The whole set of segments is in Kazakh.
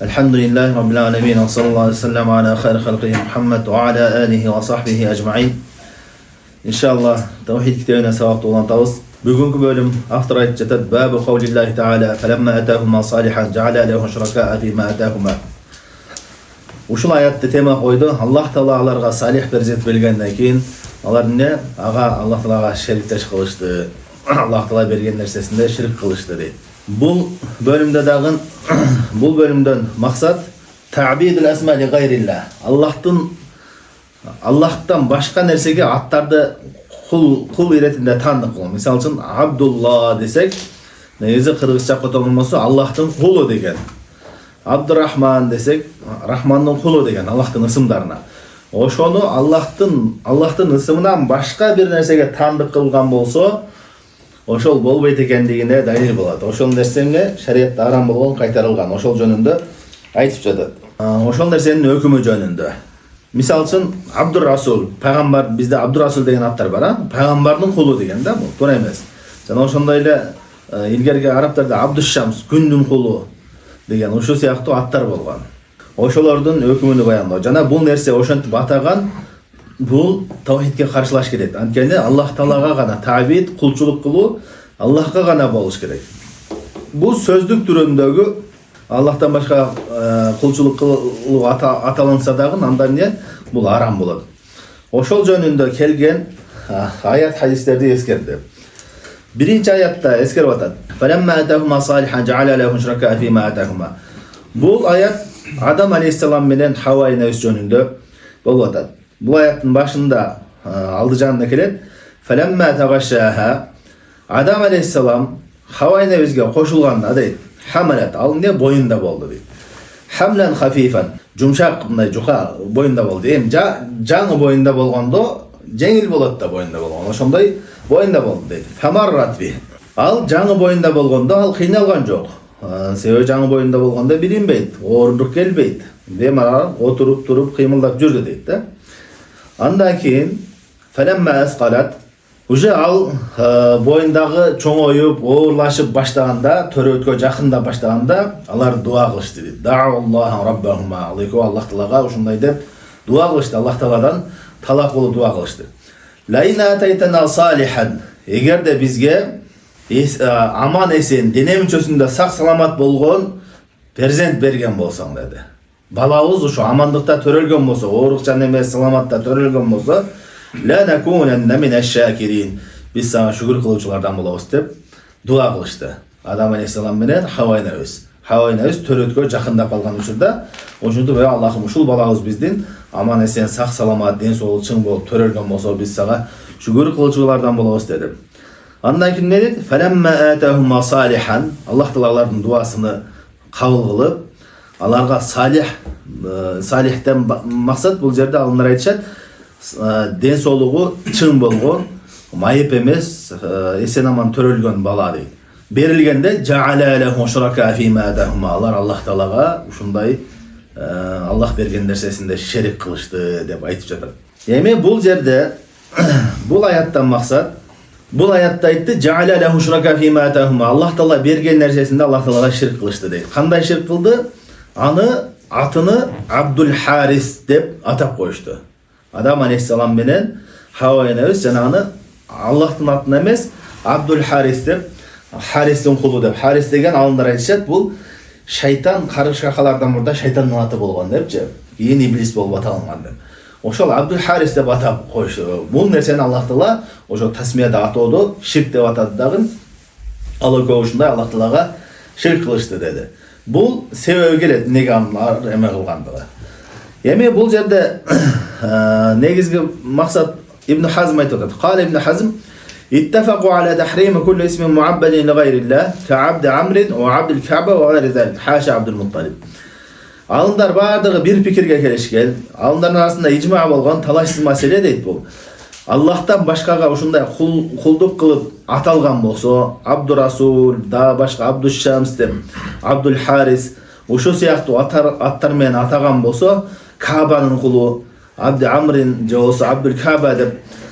Elhamdülillahi Rabbil alemin. Ve sallallahu aleyhi ve sellem ala hayri halqihi Muhammed ve ala alihi ve sahbihi ecma'in. İnşallah tevhid kitabına savaplı olan tavız. Bugünkü bölüm after ayet cetet. Babu kavlillahi ta'ala. Felemma etahuma salihan ceala lehum şuraka fîmâ etahuma. Uşul ayette tema koydu. Allah Teala'larga salih perzent belgenden keyin alar ne? Allah Teala'ga şerikteş kılıştı. Allah Teala bergen nersesinde şirk kılıştı deydi. Bu bölümden maksat ta'bidul esma li gayrillah. Allah'tan başka nersege attardı kul iretinde tanıdık kılın. Misal için Abdullah desek, neyse Kırgızca kotanılması Allah'tan kulu degen. Abdurrahman desek, Rahman'ın kulu degen Allah'tan ısımlarına. O şonu Allah'tan ısımından başka bir nersege tanıdık kılgan bolsa, oşol bolbeyt ekendigine dalil bolot. Oşol nersene şeriatта aram болгон кайтарылган. Oşol жөнүндө айтып жатат. Oşol нерсенин өкүмү жөнүндө. Misal için Abdurrasul, peygamber bizde Abdurrasul деген аттар бар, peygamberдің кулу деген да, бул туура эмес. Жана ошондой эле илгерки арабтарда Абдушшамс, күндүн кулу деген ошол сыяктуу аттар болгон. Ошолордун өкүмүнү баяндоо. Жана бул нерсе ошентип атаган бул тавхидке каршылаш келет. Анткени Аллах Таалага гана табид, кулчулук кылуу Аллахка гана болуш керек. Бул сөздүк түрүндөгү Allah'tan başka kulçuluk kılуу аталынса дагы анда эмне бул арам болот. Ошол жөнүндө келген аят хадистерди эскерди. Биринчи аятта эскерип атат. Фаламма атахума салихан жаала лахум шурaka фима атахума. Бул аят Адам алейхиссалам менен Хавва энебиз жөнүндө болуп атат. Бул аяттын башында алды жанында келет. Фаламма тагашаха Адам алейхиссалам Хавва энебизге кошулганда дейт. Hamalet al ne boyunda boldu deydi. Hamlen hafifan jumşak mындай juka boyunda boldu. Жаңы boyunda bolgondo жеңил болот da boyunda bolgon. Ошондой boyunda boldu deydi. Famarrat bi. Al жаңы boyunda bolgondo al kыйналган жок. Себеби жаңы boyunda bolgondo билинбейт, оорундук келбейт. Бемарал отуруп туруп кыймылдап жүрдү дейт да. Андан кийин falamma asqalat уже ал боюндагы чоңоюп, оорлашып баштаганда, төрөткө жакында баштаганда, алар дуа кылышты дейт. Дааллаху раббахума. Ал экөө Аллах Таалага ушундай деп дуа кылышты. Аллах Тааладан талап кылып дуа кылышты. Лайна атайтана салихан. Эгерде бизге аман эсен, дене мүчөсүндө сак саламат болгон перзент берген болсоң деди. Балабыз ушу амандыкта төрөлгөн болсо, оорукчан эмес, саламатта төрөлгөн болсо, La nakunanna mineş-şakirin. Biz sana şükür kıluvchilardan bolabız dep dua kılıştı. Adam aleyhissalam menен Hawva enebиz. Hawva enebиz төрөткө жакында калган учурда, ошондо бе Аллахым ушул балабыз биздин аман эсен, сак саламат, ден соолугу чың болуп төрөлгөн болсо, биз сага шүгүр кылуучулардан болобуз деди. Андан кийин не деди? Falamma atahuma salihan. Аллах Таалалардын дуасыны кабыл кылып, аларга салихтен максат бул жерде алымдар айтышат. Den soğluğu çın bolgon, mayıp emez, esen aman törölgön bala deydi. Berilgende ja'ala lehum şuraka fîmâ etahuma. Allah Taalaga uşunday Allah bergen nersesinde şerik kılıştı dep aytıp жатат. Emi bul jerde bul ayattan maksat, bul ayatta aytты ja'ala lehum şuraka fîmâ etahuma. Allah Taala bergen nersesinde Allah Taalaga şerik kılıştı deydi. Kanday şerik kıldı? Atını Abdul Haris dep atap koyuştu. Adam aleyhissalam menен Hawva enebиz janagını Allah'tın atına emes Abdul Haris dep Haris'in kulu dep. Haris degen alımдар айтышат bul şeytan karışakalardan burada şeytanın atı bolgon depçi. Kийин iblis bolup atalıngan dep. Oşol Abdul Haris dep atap koyuştu. Bul nerseni Allah Taala oşo tasmiyada atoodu, şirk dep atadı dagы. Al ekөө ушундай Allah Taalaga şirk kılıştı dedi. Bul sebebi gelet nege anlar eme kılgandığı. Emi bul jerde negizgi maksat İbn Hazm aytып атат. Qala İbn Hazm ittafaqu ala tahrim kulli ismin mu'abbadin li ghayrillah ka'abd Amr ve Abdul Ka'ba ve gayri zalik. Haşa Abdul Muttalib. Alımдар bardygy bir pikirge kelişken, alımdardын arasında icma bolgon talaşsız masele deyt bul. Allah'tan başkaga uşunday kulduk kılıp atalgan bolso, Abdurrasul, daha başka Abduşşams dep, Abdul Haris, uşu siyaktуу attar menен atagan bolso, Ka'banın kulu, Abd Amr'in же болсо Abdul Ka'ba dep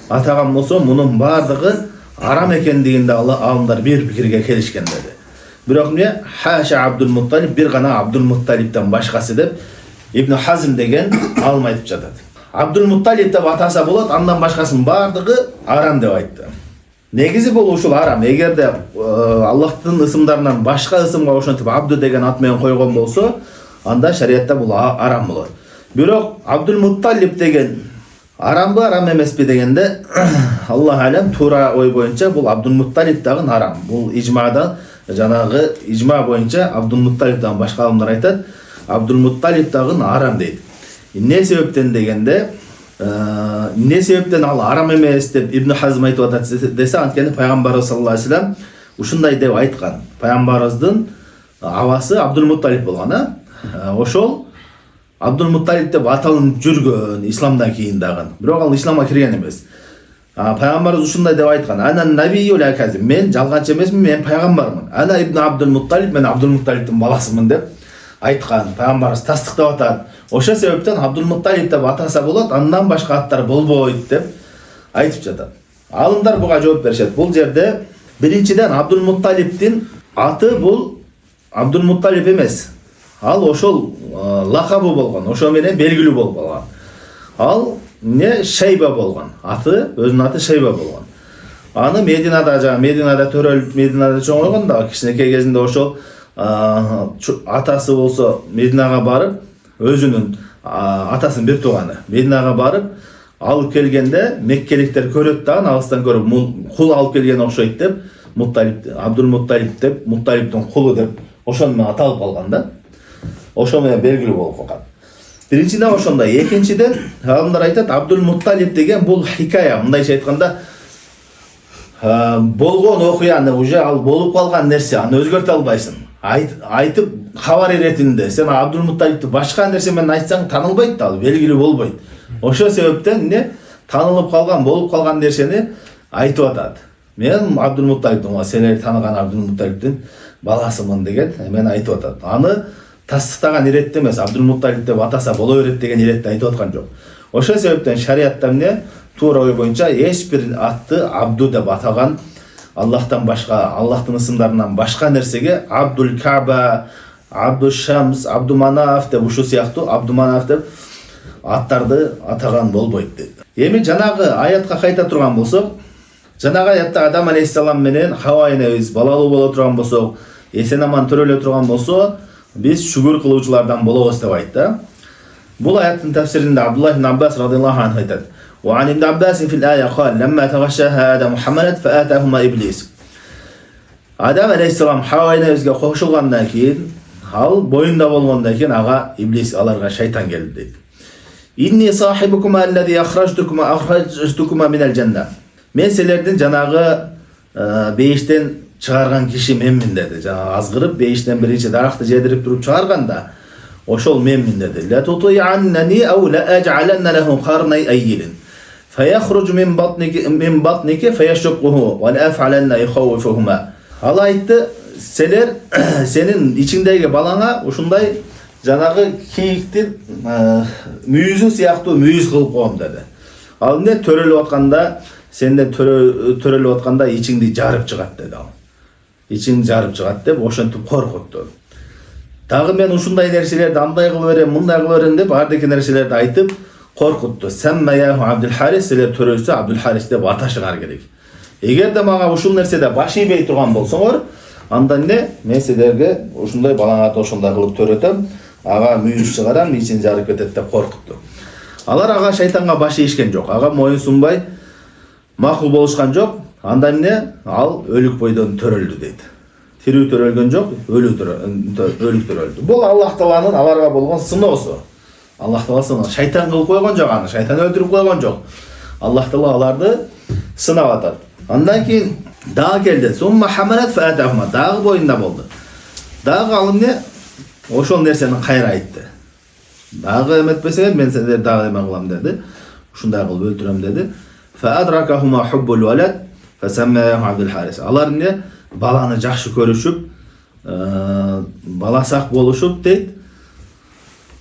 atagan bolso, munun bardygy aram ekendiginde alımдар bir pikirge kelişken dedi. Бирок эмне Хаша Абдул Мутталиб, бир гана Абдул Мутталибтен башкасы деп Ибн Хазм деген алым айтып жатат. Абдул Мутталиб деп атаса болот, андан башкасынын бардыгы арам деп айтты. Негизи бул ушул арам. Эгерде Аллахтын ысымдарынан башка ысымга ошентип Абду деген ат менен койгон болсо, анда шариятта бул арам болот. Бирок Абдул Мутталиб деген арамбы, арам эмеспи дегенде Аллах алем туура ой боюнча бул Абдул Мутталиб дагы арам. Бул ижмадан, жанагы ижма боюнча Абдул Мутталибдан башка алымдар айтат, Абдул Мутталиб дагы арам дейт. Не себептен дегенде, не себептен ал арам эмес деп Ибн Хазм айтып атат десе, анткени пайгамбарыбыз саллаллаху алейхи вассалам ушундай деп айткан. Пайгамбарыбыздын абасы Абдул Мутталиб болгон, ошол Абдул Мутталиб деп аталынып жүргөн исламдан кийин дагы. Бирок ал исламга кирген эмес. Пайгамбарыбыз ушундай деп айткан: "Ана набийю ла казим", мен жалганчы эмесмин, мен пайгамбармын. "Ана ибн Абдул Мутталиб", мен Абдул Мутталибдин баласымын деп айткан. Пайгамбарыбыз тастыктап атат. Ошол себептен Абдул Мутталиб деп атаса болот, андан башка аттар болбойт деп айтып жатат. Алымдар буга жооп беришет. Бул жерде биринчиден Абдул Мутталибдин аты бул Абдул Мутталиб эмес. Ал ошол лакабы болгон, ошо менен белгилүү болуп калган. Ал не Шейба болгон. Аты, өзүнүн аты Шейба болгон. Аны Мединада төрөлүп, Мединада чоңойгондо кичинекей кезинде ошол атасы болсо Мединага барып, өзүнүн атасынын бир тууганы Мединага барып алып келгенде меккеликтер көрөт да, алыстан көрүп кул алып келген окшойт деп Абдул Мутталиб деп, Мутталибдин кулу деп ошону менен аталып калган да. Ошо менен белгилүү болуп калган. Биринчиден ошондой, экинчиден алымдар айтат, Абдул Мутталиб деген бул хикая, мындайча айтканда болгон окуяны, уже ал болуп калган нерсе, аны өзгөртө албайсың. Айтып кабар иретинде сен Абдул Мутталибди башка нерсе менен айтсаң таанылбайт да, ал белгилүү болбойт. Ошол себептен эмне таанылып калган, болуп калган нерсени айтып атат. Мен Абдул Мутталибдин, силер тааныган Абдул Мутталибдин баласымын деген мен айтып атат. Аны тастыктаган иретте эмес, Абдул Мутталиб деп атаса боло берет деген иретте айтып аткан жок. Ошол себептен шариятта эмне туура ой боюнча эч бир атты Абду деп атаган Аллахтан башка, Аллахтын ысымдарынан башка нерсеге Абдул Каба, Абдул Шамс, Абдул Манаф деп ушул сыяктуу Абдул Манаф деп аттарды атаган болбойт дейт. Эми жанагы аятка кайта турган болсок, жанагы аятта Адам алейхиссалам менен Хава энебиз балалуу боло турган болсок, эсен аман төрөлө турган болсо, биз шүгүр кылуучулардан болобуз деп айтты. Бул аяттын тафсиринде Абдуллах ибн Аббас радыйаллаху анху айтат: "Ва ибн Аббас фил ая кал: "Ламма тагашшаха Адам Мухаммад фаатахума иблис." Адам алейхиссалам Хава энебизге кошулгандан кийин, ал боюнда болгондон кийин ага иблис, аларга шайтан келди дейт. "Инни сахибукума аллази ахрajtukuma minal janna." Мен силердин жанагы бейиштен чыгарган киши менмин деди. Жана азгырып бейиштен биринчи даракты жедирип туруп чыгарганда ошол менмин деди. "Ла тути'annani aw la aj'alanna lahu qarnay ayyilin fayakhruj min batniki fayashquhu wa la af'alanna yakhawfuhuma." Ал айтты, "Силер сенин ичиңдеги балаңа ушундай жанагы кийиктин мүйүзү сыяктуу мүйүз кылып коем" деди. Ал эмне төрөлүп атканда, сенде төрөлүп атканда ичиңди жарып чыгат деди ал. Ичиң жарып чыгат деп ошентип коркутту. Дагы мен ушундай нерселерди андай кылып берем, мындай кылып берем деп бардык нерселерди айтып коркутту. "Саммаяху Абдул Харис", силер төрөлсө Абдул Харис деп аташыңар керек. Эгерде мага ушул нерседе баш ийбей турган болсоңор, анда эмне, мен силерге ушундай балаңарды ошондой кылып төрөтөм, ага мүйүз чыгарам, ичин жарып кетет деп коркутту. Алар ага шайтанга баш ийишкен жок, ага моюн сунбай макул болушкан жок. Анда эмне, ал өлүк бойдон төрөлдү дейт. Тирүү төрөлгөн жок, өлүк төрөлдү. Бул Аллах Тааланын аларга болгон сыноосу. Аллах Таала шайтан кылып койгон жок аны, шайтан өлтүрүп койгон жок. Аллах Таала аларды сынап атат. Андан кийин дагы келди. "Сумма хамалат фаатахума", дагы боюнда болду. Дагы ал эмне, ошол нерсени кайра айтты. Дагы эметпесеңер мен силерди дагы эме кылам деди. Ушундай кылып өлтүрөм деди. "Фаадракахума хуббул валад фасаммаяху Абдул Харис". Алар эмне, баланы жакшы көрүшүп, баласак болушуп дейт.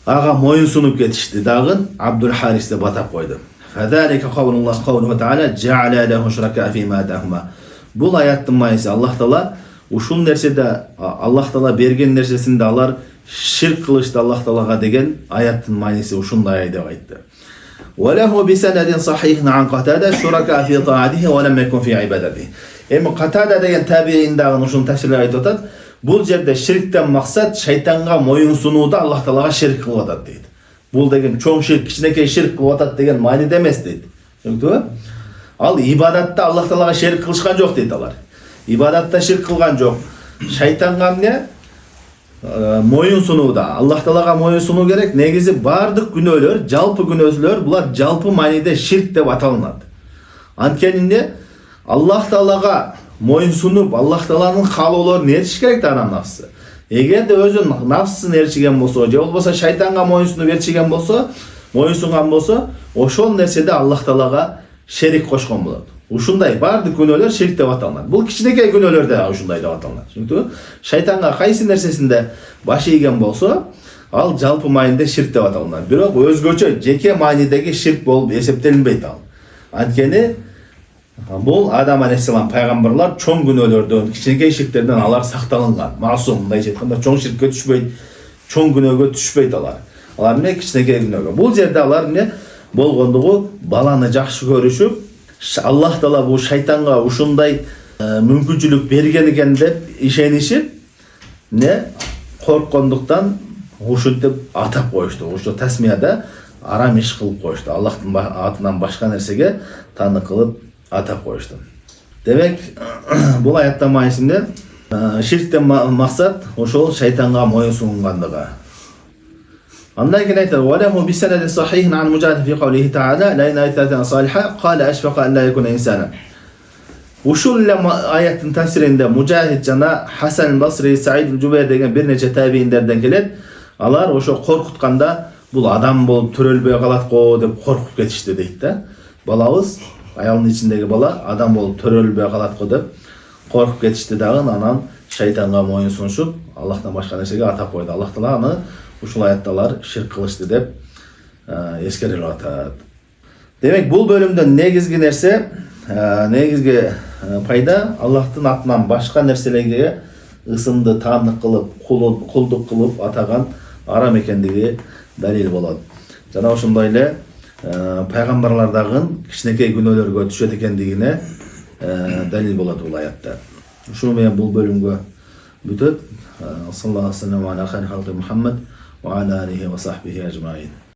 Ага моюн сунуп кетишти, дагы Абдул Харис деп атап койду. "Фазалика кавлуллах кавлуху таала жа'ала лаху шурaka фима атахума". Бул аяттын майысы Аллах Таала ушул нерседе Аллах Таала берген нерсесинде алар ширк кылышты Аллах Таалага деген аяттын майниси ушундай деп айтты. وله بسند صحيح عن قتادة شركاء في طاعته ولم يكن في عبادته. Эми Катада деген табиин дагы ушуну тафсирлеп айтып атат. Бул жерде ширктен максат шайтанга моюн сунууда Аллах Таалага ширк кылып атат дейт. Бул деген чоң ширк, кичинекей ширк кылып атат деген майниде эмес дейт. Түшүндүңбү? Ал ибадатта Аллах Таалага ширк кылышкан жок дейт алар. Ибадатта ширк кылган жок. Шайтанга эмне? Моюн сунууда. Аллах Таалага моюн сунуу керек. Негизи бардык күнөөлөр, жалпы күнөөсүлөр, булар жалпы майниде ширк деп аталынат. Анткени Аллах Таалага моюн сунуп, Аллах Тааланын каалоолорун ээрчиш керек да анын нафсы. Эгерде өзүнүн нафсын ээрчиген болсо, же болбосо шайтанга моюн сунуп ээрчиген болсо, моюн сунган болсо, ошол нерседе Аллах Таалага шерик кошкон болот. Ушундай бардык күнөөлөр ширк деп аталат. Бул кичинекей күнөөлөр да ушундай деп аталат. Түшүндүңбү? Шайтанга кайсы нерсесинде баш ийген болсо, ал жалпы майнинде ширк деп аталат. Бирок өзгөчө жеке майнидеги ширк болуп эсептелинбейт ал. Анткени бул Адам алейхиссалам пайгамбарлар чоң күнөөлөрдөн, кичинекей ширктерден алар сакталынган. Масум, мындайча айтканда, чоң ширкке түшпөйт, чоң күнөөгө түшпөйт алар. Алар эмне кичинекей күнөөгө. Бул жерде алар эмне болгондугу баланы жакшы көрүшүп, Аллах Таала бул шайтанга ушундай мүмкүнчүлүк берген экен деп ишенишип, корккондуктан ушинтип атап коюшту. Ошо тасмияда арам иш кылып коюшту. Аллахтын атынан башка нерсеге таанык кылып атап коюшту. Демек, бул аятта маанисинде ширктен максат ошол шайтанга моюн сунгандыгы. Андан кийин айтат: "Ваlahu бисанадин сахихин ан Мужахид фи кавлихи та'ala ла инайта салиха qala ashfaqa an la yakuna insana." Ушул аяттын тафсиринде Мужахид жана Хасан Басри, Саид Жубайр деген бир нече табииндерден келет. Алар ошо коркутканда бул адам болуп төрөлбөй калат го деп коркуп кетишти дейт да. Балабыз, аялдын ичиндеги бала адам болуп төрөлбөй калат го деп коркуп кетишти дагы, анан шайтанга моюн сунушуп, Аллахтан башка нерсеге атап койду. Аллах Таала аны ушул аятталар ширк кылышты деп эскерилип атат. Демек, бул бөлүмдөн негизги нерсе, негизги пайда Аллахтын атынан башка нерселерге ысымды таандык кылып, кулдук кылып атаган арам экендиги далил болот. Жана ошондой эле пайгамбарлардагы кичинекей күнөөлөргө түшөт экендигине далил болот бул аятта. Ушул менен бул бөлүмгө бүтөт. Саллаллаху алейхи ва саллям ала хайри халқи Мухаммад ва ала алихи ва сахбихи ажмаин.